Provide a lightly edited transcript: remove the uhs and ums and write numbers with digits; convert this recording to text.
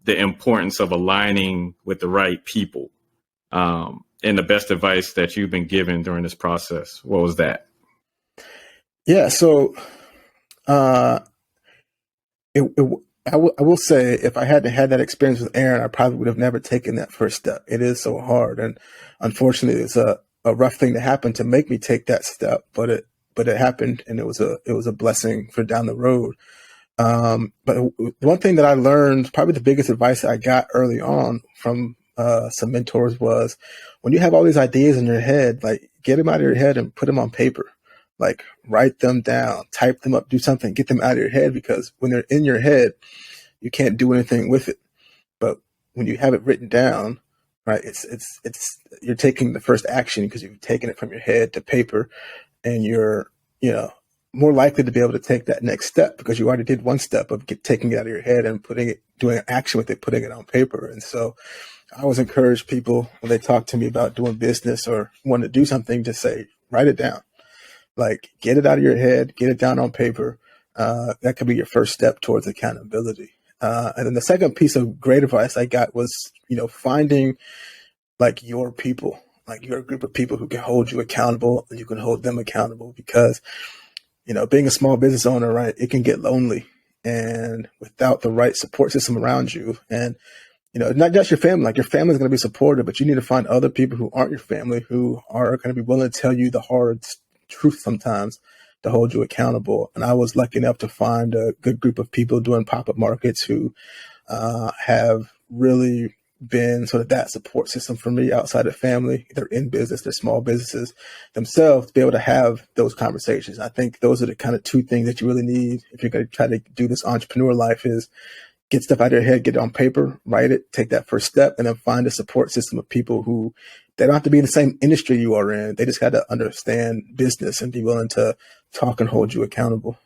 the importance of aligning with the right people. And the best advice that you've been given during this process, what was that? Yeah. So, I will say, if I hadn't had that experience with Aaron, I probably would have never taken that first step. It is so hard, and unfortunately, it's a rough thing to happen to make me take that step. But it happened, and it was a blessing for down the road. But one thing that I learned, probably the biggest advice I got early on from some mentors, was when you have all these ideas in your head, like, get them out of your head and put them on paper. Like, write them down, type them up, do something, get them out of your head, because when they're in your head, you can't do anything with it. But when you have it written down, right, it's you're taking the first action because you've taken it from your head to paper, and you're, more likely to be able to take that next step because you already did one step of taking it out of your head and doing an action with it, putting it on paper. And so I always encourage people when they talk to me about doing business or want to do something, to say, write it down. Like, get it out of your head, get it down on paper. That could be your first step towards accountability. And then the second piece of great advice I got was, finding like your people, like your group of people who can hold you accountable and you can hold them accountable, because, being a small business owner, right, it can get lonely, and without the right support system around you, and, not just your family, like your family is going to be supportive, but you need to find other people who aren't your family, who are going to be willing to tell you the hard truth sometimes, to hold you accountable. And I was lucky enough to find a good group of people doing pop-up markets who have really been sort of that support system for me outside of family. They're in business, they're small businesses themselves, to be able to have those conversations. I think those are the kind of two things that you really need if you're going to try to do this entrepreneur life: is get stuff out of your head, get it on paper, write it, take that first step, and then find a support system of people who, they don't have to be in the same industry you are in. They just got to understand business and be willing to talk and hold you accountable.